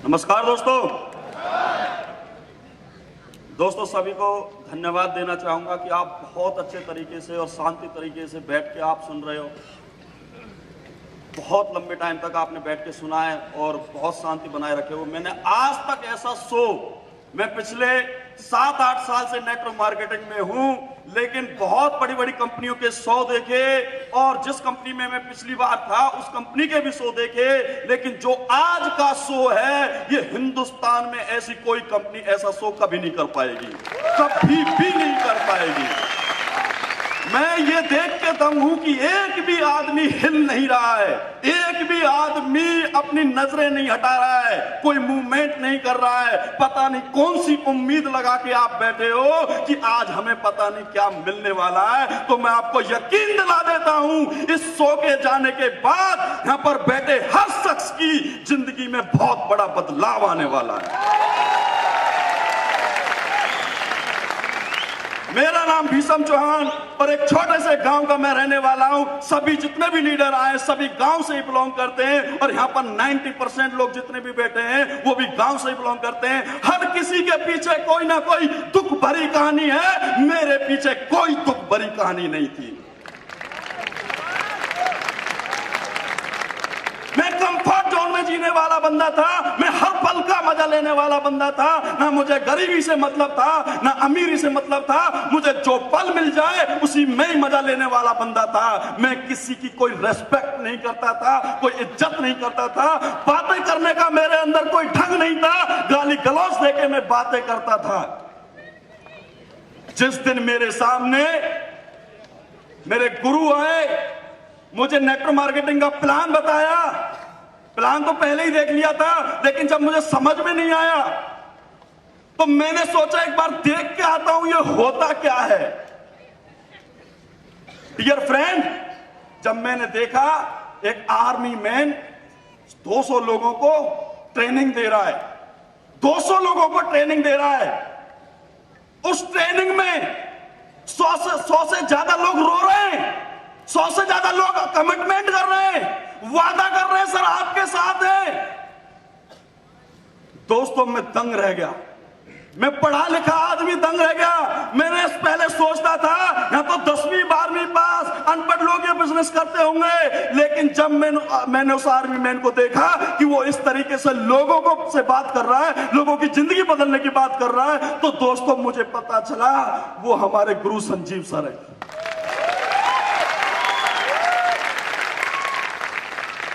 नमस्कार दोस्तों सभी को धन्यवाद देना चाहूंगा कि आप बहुत अच्छे तरीके से और शांति तरीके से बैठ के आप सुन रहे हो। बहुत लंबे टाइम तक आपने बैठ के सुना है और बहुत शांति बनाए रखे हो। मैंने आज तक ऐसा शो, मैं पिछले 7-8 साल से नेटवर्क मार्केटिंग में हूं, लेकिन बहुत बड़ी बड़ी कंपनियों के शो देखे और जिस कंपनी में मैं पिछली बार था उस कंपनी के भी शो देखे, लेकिन जो आज का शो है ये हिंदुस्तान में ऐसी कोई कंपनी ऐसा शो कभी नहीं कर पाएगी, कभी भी नहीं कर पाएगी। मैं ये देख के दंग हूं कि एक भी आदमी हिल नहीं रहा है, एक भी आदमी अपनी नजरें नहीं हटा रहा है, कोई मूवमेंट नहीं कर रहा है। पता नहीं कौन सी उम्मीद लगा के आप बैठे हो कि आज हमें पता नहीं क्या मिलने वाला है। तो मैं आपको यकीन दिला देता हूं, इस शो के जाने के बाद यहां पर बैठे हर शख्स की जिंदगी में बहुत बड़ा बदलाव आने वाला है। मेरा नाम भीषम चौहान और एक छोटे से गांव का मैं रहने वाला हूं। सभी जितने भी लीडर आए सभी गांव से ही बिलोंग करते हैं और यहां पर 90% लोग जितने भी बैठे हैं वो भी गांव से ही बिलोंग करते हैं। हर किसी के पीछे कोई ना कोई दुख भरी कहानी है, मेरे पीछे कोई दुख भरी कहानी नहीं थी। मैं कंफर्ट जोन में जीने वाला बंदा था, मैं हर पल का मजा लेने वाला बंदा था। ना मुझे गरीबी से मतलब था, ना अमीरी से मतलब था, मुझे जो पल मिल जाए उसी में ही मजा लेने वाला बंदा था। मैं किसी की कोई रेस्पेक्ट नहीं करता था, कोई इज्जत नहीं करता था, बातें करने का मेरे अंदर कोई ढंग नहीं था, गाली गलौज देके मैं बातें करता था। जिस दिन मेरे सामने मेरे गुरु आए, मुझे नेटवर्क मार्केटिंग का प्लान बताया, प्लान तो पहले ही देख लिया था, लेकिन जब मुझे समझ में नहीं आया तो मैंने सोचा एक बार देख के आता हूं ये होता क्या है। डियर फ्रेंड, जब मैंने देखा एक आर्मी मैन 200 लोगों को ट्रेनिंग दे रहा है, 200 लोगों को ट्रेनिंग दे रहा है, उस ट्रेनिंग में 100 से ज्यादा लोग रो रहे हैं, 100 से ज्यादा लोग कमिटमेंट कर रहे हैं, वादा कर रहे हैं सर आपके साथ है। दोस्तों मैं दंग रह गया, मैं पढ़ा लिखा आदमी दंग रह गया। मैंने पहले सोचता था यहां तो 10वीं 12वीं पास अनपढ़ लोग ये बिजनेस करते होंगे, लेकिन जब मैंने उस आर्मी मैन को देखा कि वो इस तरीके से लोगों को से बात कर रहा है, लोगों की जिंदगी बदलने की बात कर रहा है, तो दोस्तों मुझे पता चला वो हमारे गुरु संजीव सर है।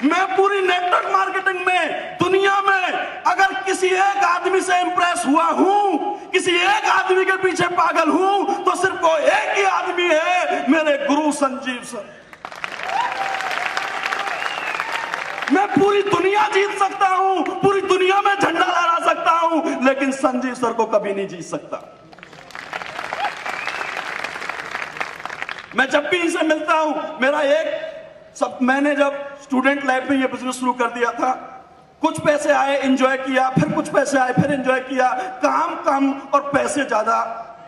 मैं पूरी नेटवर्क मार्केटिंग में दुनिया में अगर किसी एक आदमी से इंप्रेस हुआ हूं, किसी एक आदमी के पीछे पागल हूं, तो सिर्फ वो एक ही आदमी है, मेरे गुरु संजीव सर। मैं पूरी दुनिया जीत सकता हूं, पूरी दुनिया में झंडा लहरा सकता हूं, लेकिन संजीव सर को कभी नहीं जीत सकता। मैं जब भी इनसे मिलता हूं, मेरा मैंने जब स्टूडेंट लाइफ में ये बिजनेस शुरू कर दिया था, कुछ पैसे आए एंजॉय किया, फिर कुछ पैसे आए फिर एंजॉय किया, काम कम और पैसे ज्यादा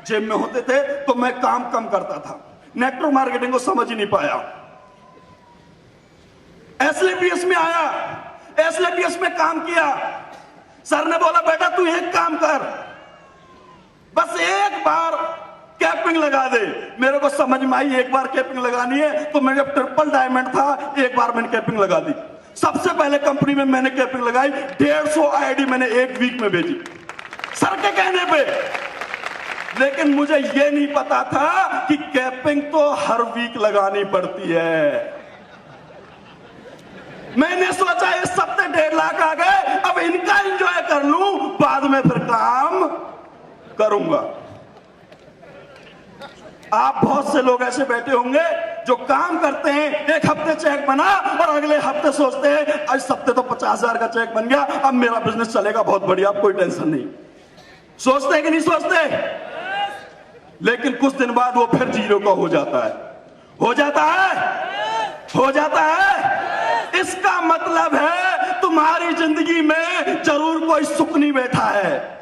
जेब में होते थे तो मैं काम कम करता था, नेटवर्क मार्केटिंग को समझ ही नहीं पाया। एसएलपीएस में आया, एसएलपीएस में काम किया, सर ने बोला बेटा तू एक काम कर, बस एक बार कैपिंग लगा दे। मेरे को समझ में आई एक बार कैपिंग लगानी है, तो मैं जब ट्रिपल डायमंड था एक बार मैंने कैपिंग लगा दी। सबसे पहले कंपनी में मैंने कैपिंग लगाई, 150 आईडी मैंने एक वीक में भेजी सर के कहने पे। लेकिन मुझे यह नहीं पता था कि कैपिंग तो हर वीक लगानी पड़ती है। मैंने सोचा इस हफ्ते 1.5 लाख आ गए, अब इनका एंजॉय कर लूं, बाद में फिर काम करूंगा। आप बहुत से लोग ऐसे बैठे होंगे जो काम करते हैं, एक हफ्ते चेक बना और अगले हफ्ते सोचते हैं इस हफ्ते तो 50,000 का चेक बन गया, अब मेरा बिजनेस चलेगा बहुत बढ़िया, अब कोई टेंशन नहीं। सोचते हैं कि नहीं सोचते? लेकिन कुछ दिन बाद वो फिर जीरो का हो जाता है, हो जाता है, हो जाता है। इसका मतलब है तुम्हारी जिंदगी में जरूर कोई सुख नहीं बैठा है,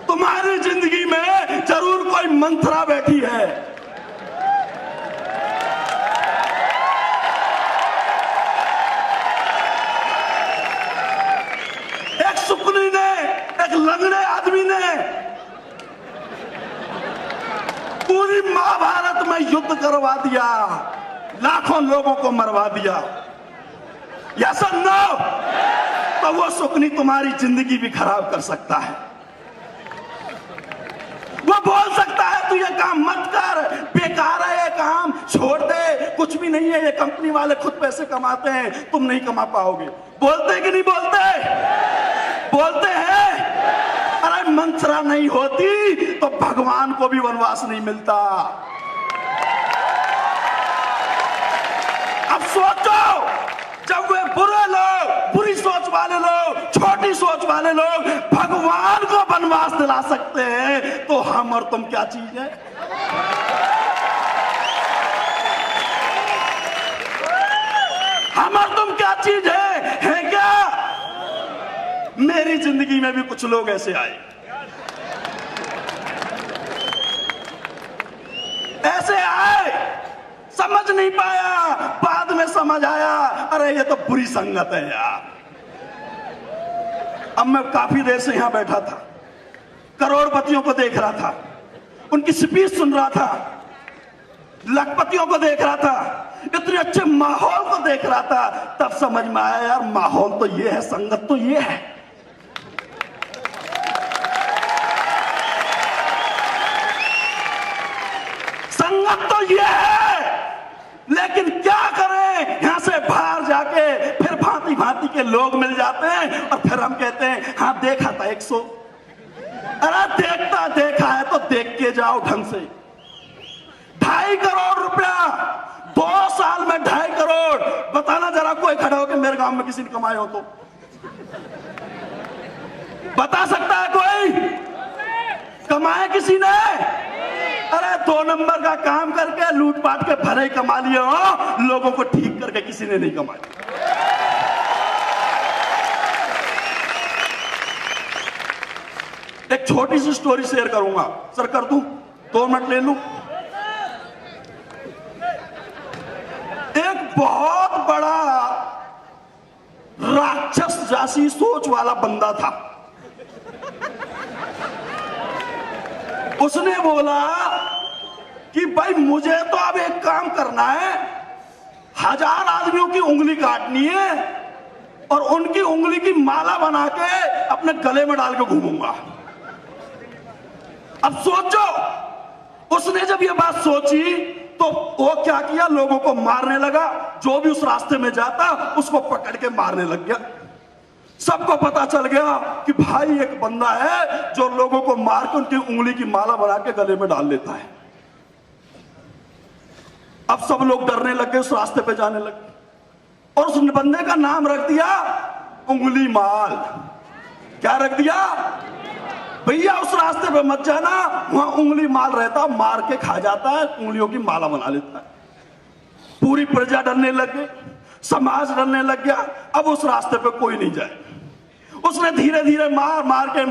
तुम्हारी जिंदगी में जरूर कोई मंत्रा बैठी है। एक आदमी ने पूरी महाभारत में युद्ध करवा दिया, लाखों लोगों को मरवा दिया। यस और नो? तो वो सुकनी तुम्हारी जिंदगी भी खराब कर सकता है। वो बोल सकता है तू ये काम मत कर, बेकार है ये काम, छोड़ दे, कुछ भी नहीं है, ये कंपनी वाले खुद पैसे कमाते हैं, तुम नहीं कमा पाओगे। बोलते कि नहीं बोलते? बोलते हैं। अरे मंत्रा नहीं होती तो भगवान को भी वनवास नहीं मिलता। अब सोचो, जब वे बुरे लोग, बुरी सोच वाले लोग, छोटी सोच वाले लोग भगवान को वनवास दिला सकते हैं, तो हम और तुम क्या चीज है? हम और तुम क्या चीज है क्या? मेरी जिंदगी में भी कुछ लोग ऐसे आए, ऐसे आए, समझ नहीं पाया, बाद में समझ आया, अरे ये तो बुरी संगत है यार। अब मैं काफी देर से यहां बैठा था, करोड़पतियों को देख रहा था, उनकी स्पीच सुन रहा था, लखपतियों को देख रहा था, इतने अच्छे माहौल को देख रहा था, तब समझ में आया यार माहौल तो ये है, संगत तो ये है। संगत तो ये है, लेकिन क्या करें, यहां से बाहर जाके फिर भांति भांति के लोग मिल जाते हैं और फिर हम कहते हैं हाँ देखा था 100। अरे देखा है तो देख के जाओ ढंग से। 2.5 करोड़ रुपया 2 साल में 2.5 करोड़, बताना जरा कोई खड़ा हो कि मेरे गांव में किसी ने कमाए हो तो बता सकता है कोई? कमाए किसी ने? अरे 2 नंबर का काम करके लूटपाट के भरे कमा लिए हो, लोगों को ठीक करके किसी ने नहीं कमाया। एक छोटी सी स्टोरी शेयर करूंगा, सर कर दूं? 2 मिनट ले लूं? एक बहुत बड़ा राक्षस जैसी सोच वाला बंदा था। उसने बोला कि भाई मुझे तो अब एक काम करना है, 1000 आदमियों की उंगली काटनी है और उनकी उंगली की माला बना के अपने गले में डाल के घूमूंगा। अब सोचो, उसने जब ये बात सोची तो वो क्या किया, लोगों को मारने लगा, जो भी उस रास्ते में जाता उसको पकड़ के मारने लग गया। सबको पता चल गया कि भाई एक बंदा है जो लोगों को मार के उनकी उंगली की माला बना के गले में डाल लेता है। अब सब लोग डरने लगे, उस रास्ते पे जाने लगे और उस बंदे का नाम रख दिया उंगली माल। क्या रख दिया? भैया उस रास्ते पे मत जाना, वहां उंगली माल रहता, मार के खा जाता है, उंगलियों की माला बना लेता है। पूरी प्रजा डरने लग गई, समाज डरने लग गया, अब उस रास्ते पे कोई नहीं जाए। उसने धीरे धीरे मार के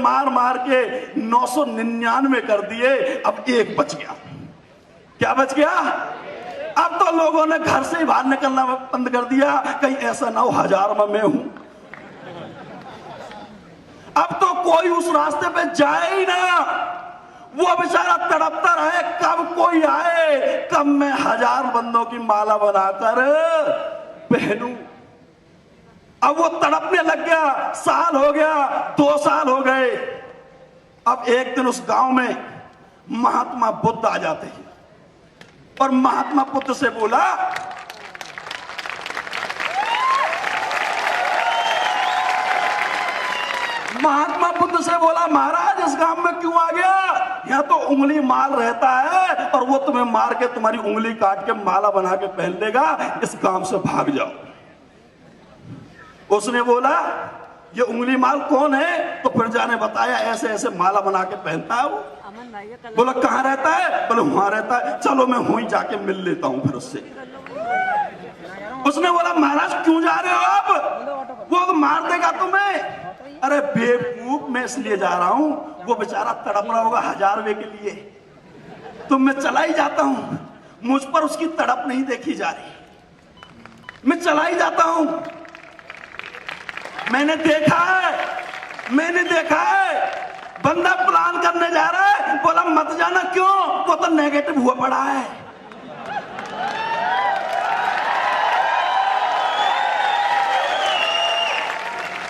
999 कर दिए, अब एक बच गया। क्या बच गया? अब तो लोगों ने घर से ही बाहर निकलना बंद कर दिया, कहीं ऐसा ना हो 1000 में मैं हूं। अब तो कोई उस रास्ते पे जाए ही ना, वो बेचारा तड़पता रहे कब कोई आए, कब मैं 1000 बंदों की माला बनाकर पहनूं। अब वो तड़पने लग गया, साल हो गया, 2 साल हो गए। अब एक दिन उस गांव में महात्मा बुद्ध आ जाते हैं और महात्मा बुद्ध से बोला, महात्मा बुद्ध से बोला महाराज इस गांव में क्यों आ गया? यहाँ तो उंगली माल रहता है और वो तुम्हें मार के तुम्हारी उंगली काट के माला बना के पहन देगा, इस गांव से भाग जाओ। उसने बोला ये उंगली माल कौन है? तो प्रजा ने बताया ऐसे ऐसे माला बना के पहनता है वो। बोला कहाँ रहता है? बोले वहां रहता है। चलो मैं वहीं जाके मिल लेता हूं फिर उससे। उसने बोला महाराज क्यों जा रहे हो आप? वो तो मार देगा तुम्हें। अरे बेवकूफ, मैं इसलिए जा रहा हूं, वो बेचारा तड़प रहा होगा 1000 रुपए के लिए, तो मैं चला ही जाता हूं। मुझ पर उसकी तड़प नहीं देखी जा रही, मैं चला ही जाता हूं। मैंने देखा है बंदा प्लान करने जा रहा है, बोला मत जाना। क्यों? वो तो नेगेटिव हुआ पड़ा है।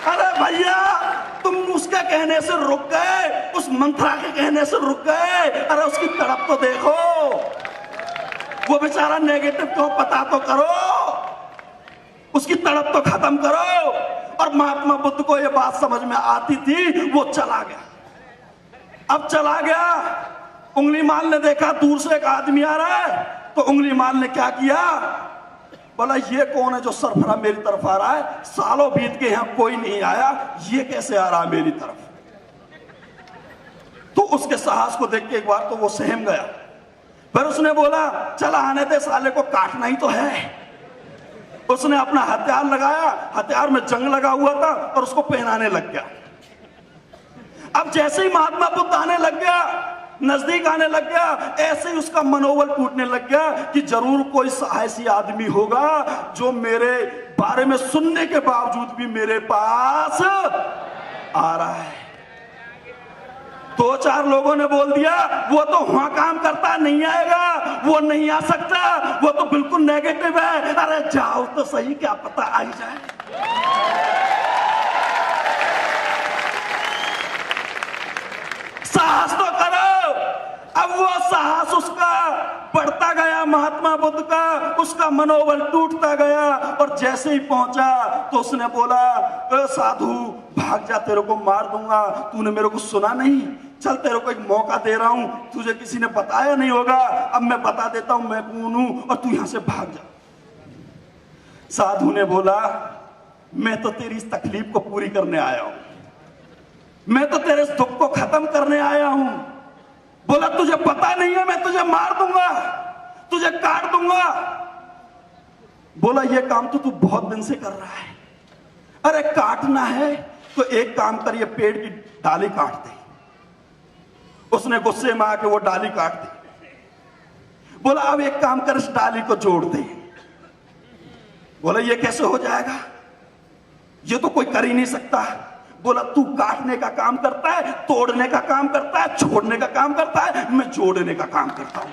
अरे भैया, तुम उसके कहने से रुक गए, उस मंत्रा के कहने से रुक गए। अरे उसकी तड़प तो देखो, वो बेचारा नेगेटिव क्यों, पता तो करो, उसकी तड़प तो खत्म करो। और महात्मा बुद्ध को ये बात समझ में आती थी, वो चला गया। अब चला गया, उंगलीमाल ने देखा दूर से एक आदमी आ रहा है, तो उंगलीमाल ने क्या किया, बोला ये कौन है जो सरफरा मेरी तरफ आ रहा है? सालों बीत के यहां कोई नहीं आया, ये कैसे आ रहा है मेरी तरफ? तो उसके साहस को देख के एक बार तो वो सहम गया। फिर उसने बोला चला आने दे, साले को काटना ही तो है। उसने अपना हथियार लगाया, हथियार में जंग लगा हुआ था, और उसको पहनाने लग गया। अब जैसे ही महात्मा बुद्ध आने लग गया, नजदीक आने लग गया, ऐसे ही उसका मनोबल टूटने लग गया कि जरूर कोई साहसी आदमी होगा जो मेरे बारे में सुनने के बावजूद भी मेरे पास आ रहा है। दो चार लोगों ने बोल दिया वो तो वहां काम करता, नहीं आएगा, वो नहीं आ सकता, वो तो बिल्कुल नेगेटिव है। अरे जाओ तो सही, क्या पता आ ही जाए। साहस तो करो। अब वो साहस उसका बढ़ता गया, महात्मा बुद्ध का, उसका मनोबल टूटता गया। और जैसे ही पहुंचा तो उसने बोला साधु भाग जा, तेरे को मार दूंगा, तूने मेरे को सुना नहीं, चल तेरे को एक मौका दे रहा हूं, तुझे किसी ने बताया नहीं होगा, अब मैं बता देता हूं मैं कौन हूं, और तू यहां से भाग जा। साधु ने बोला मैं तो तेरी इस तकलीफ को पूरी करने आया हूं, मैं तो तेरे दुख को खत्म करने आया हूं। बोला तुझे पता नहीं है, मैं तुझे मार दूंगा, तुझे काट दूंगा। बोला ये काम तो तू बहुत दिन से कर रहा है। अरे काटना है तो एक काम कर, ये पेड़ की डाली काट दे। उसने गुस्से में आके वो डाली काट दी। बोला अब एक काम कर, इस डाली को जोड़ दे। बोला ये कैसे हो जाएगा, ये तो कोई कर ही नहीं सकता। बोला तू काटने का काम करता है, तोड़ने का काम करता है, छोड़ने का काम करता है, मैं जोड़ने का काम करता हूं।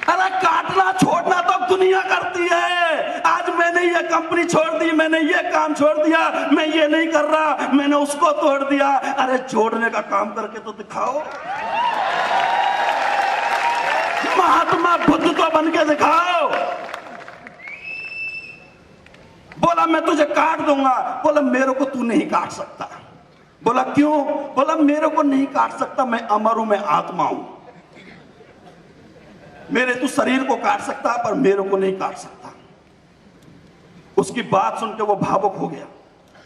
अरे काटना छोड़ना तो दुनिया करती है। आज मैंने ये कंपनी छोड़ दी, मैंने ये काम छोड़ दिया, मैं ये नहीं कर रहा, मैंने उसको तोड़ दिया। अरे जोड़ने का काम करके तो दिखाओ, महात्मा बुद्ध तो बन के दिखाओ। बोला मैं तुझे काट दूंगा। बोला मेरे को तू नहीं काट सकता। बोला क्यों? बोला मेरे को नहीं काट सकता, मैं अमर हूं, मैं आत्मा हूं। मेरे तू शरीर को काट सकता पर मेरे को नहीं काट सकता। उसकी बात सुन के वो भावुक हो गया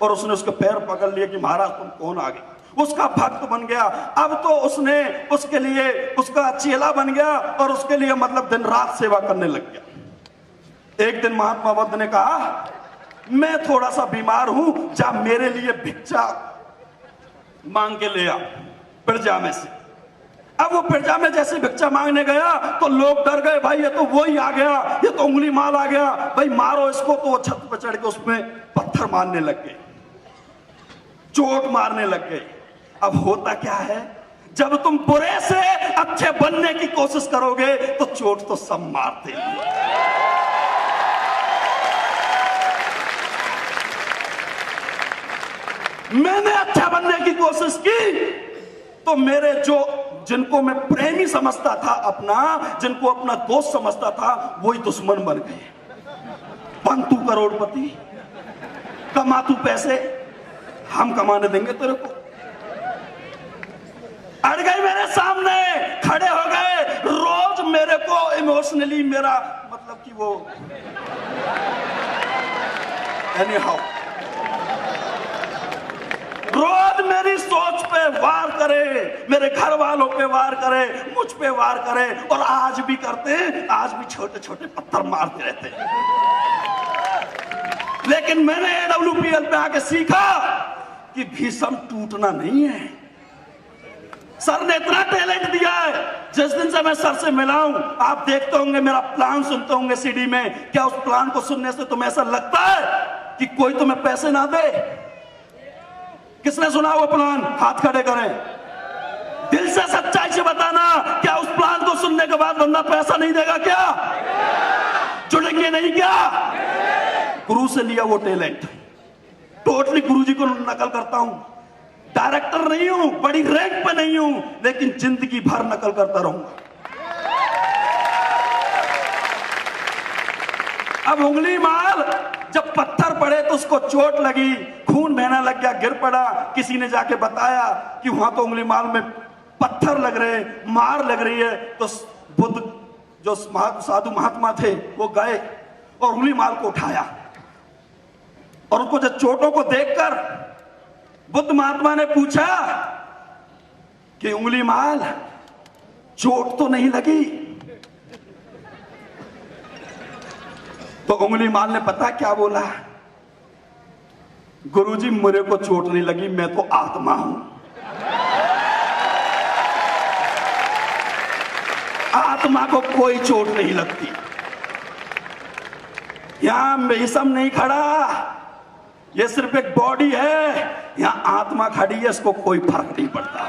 और उसने उसके पैर पकड़ लिए कि महाराज तुम कौन आ गए। उसका भक्त बन गया। अब तो उसने उसके लिए उसका चेला बन गया और उसके लिए मतलब दिन रात सेवा करने लग गया। एक दिन महात्मा बुद्ध ने कहा मैं थोड़ा सा बीमार हूं, जा मेरे लिए भिक्षा मांग के ले आ प्रजा में से। अब वो प्रजा में जैसे भिक्षा मांगने गया तो लोग डर गए, भाई ये तो वो ही आ गया, ये तो उंगली माल आ गया, भाई मारो इसको। तो वो छत पर चढ़ के उसमें पत्थर मारने लग गए, चोट मारने लग गए। अब होता क्या है, जब तुम बुरे से अच्छे बनने की कोशिश करोगे तो चोट तो सब मारते हैं। मैंने अच्छा बनने की कोशिश की तो मेरे जो जिनको मैं प्रेमी समझता था अपना, जिनको अपना दोस्त समझता था, वही दुश्मन बन गए। बन तू करोड़पति, कमा तू पैसे, हम कमाने देंगे तेरे को। अड़ गए मेरे सामने, खड़े हो गए, रोज मेरे को इमोशनली मेरा मतलब कि वो एनीहाउ रोज मेरी सोच पे वार करे, मेरे घर वालों पे वार करे, मुझ पे वार करे, और आज भी करते हैं, आज भी छोटे छोटे पत्थर मारते रहते हैं। लेकिन मैंने AWPL पे आके सीखा कि भीषम टूटना नहीं है। सर ने इतना टैलेंट दिया है, जिस दिन से मैं सर से मिला हूं, आप देखते होंगे मेरा प्लान सुनते होंगे सीडी में, क्या उस प्लान को सुनने से तुम्हें ऐसा लगता है कि कोई तुम्हें पैसे ना दे? किसने सुना वो प्लान? हाथ खड़े करें। दिल से सच्चाई से बताना, क्या उस प्लान को सुनने के बाद बंदा पैसा नहीं देगा? क्या जुड़ेंगे नहीं? क्या गुरु से लिया वो टैलेंट टोटली गुरु जी को नकल करता हूं। डायरेक्टर नहीं हूं, बड़ी रैंक पे नहीं हूं, लेकिन जिंदगी भर नकल करता रहूंगा। अब उंगली माल जब पत्थर पड़े तो उसको चोट लगी, खून बहने लग गया, गिर पड़ा। किसी ने जाके बताया कि वहां तो उंगली माल में पत्थर लग रहे, मार लग रही है। तो बुद्ध जो साधु महात्मा थे वो गए और उंगली माल को उठाया, और उनको जब चोटों को देखकर बुद्ध महात्मा ने पूछा कि उंगली माल चोट तो नहीं लगी? तो उंगली माल ने पता क्या बोला? गुरुजी मेरे को चोट नहीं लगी, मैं तो आत्मा हूं। आत्मा को कोई चोट नहीं लगती। यहां मेसम नहीं खड़ा, ये सिर्फ एक बॉडी है। यहां आत्मा खड़ी है, इसको कोई फर्क नहीं पड़ता।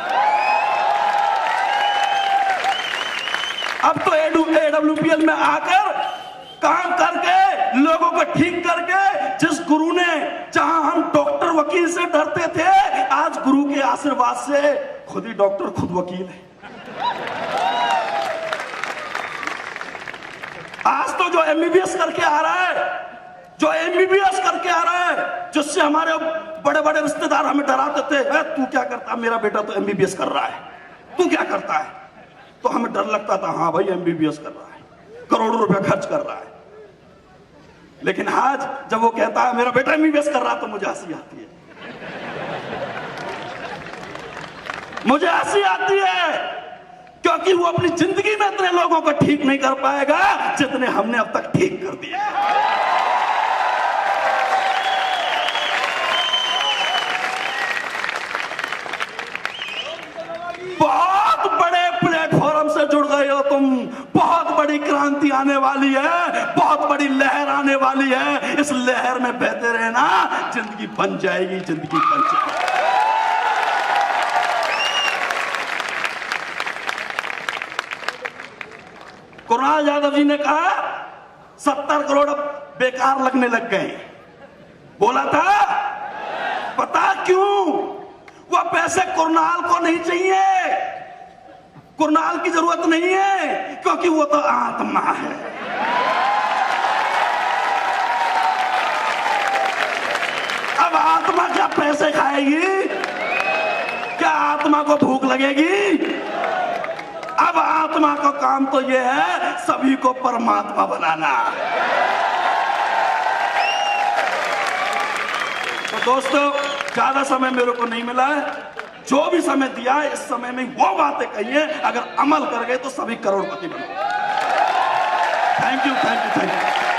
अब तो AWPL में आकर काम करके लोगों को ठीक करके, जिस गुरु ने, जहां हम डॉक्टर वकील से डरते थे, आज गुरु के आशीर्वाद से खुद ही डॉक्टर खुद वकील है। आज तो जो MBBS करके आ रहा है, जो MBBS करके आ रहा है, जिससे हमारे बड़े बड़े रिश्तेदार हमें डराते थे, तू क्या करता? मेरा बेटा तो MBBS कर रहा है, तू क्या करता है? तो हमें डर लगता था, हाँ भाई MBBS कर रहा है, करोड़ों रुपया खर्च कर रहा है। लेकिन आज जब वो कहता है मेरा बेटा MBBS कर रहा है, तो मुझे हंसी आती है। मुझे हंसी आती है, क्योंकि वो अपनी जिंदगी में इतने लोगों को ठीक नहीं कर पाएगा जितने हमने अब तक ठीक कर दिया। बहुत बड़े प्लेटफॉर्म से जुड़ गए हो तुम। बहुत बड़ी क्रांति आने वाली है, बहुत बड़ी लहर आने वाली है। इस लहर में बहते रहना, जिंदगी बन जाएगी, जिंदगी बन जाएगी। कुणाल यादव जी ने कहा 70 करोड़ अब बेकार लगने लग गए। बोला था, पता क्यों? वो पैसे कुणाल को नहीं चाहिए, कुणाल की जरूरत नहीं है, क्योंकि वो तो आत्मा है। अब आत्मा क्या पैसे खाएगी? क्या आत्मा को भूख लगेगी? अब आत्मा का काम तो यह है सभी को परमात्मा बनाना। तो दोस्तों, ज्यादा समय मेरे को नहीं मिला है, जो भी समय दिया है इस समय में वो बातें कही है, अगर अमल कर गए तो सभी करोड़पति बनो। Thank you, thank you, thank you.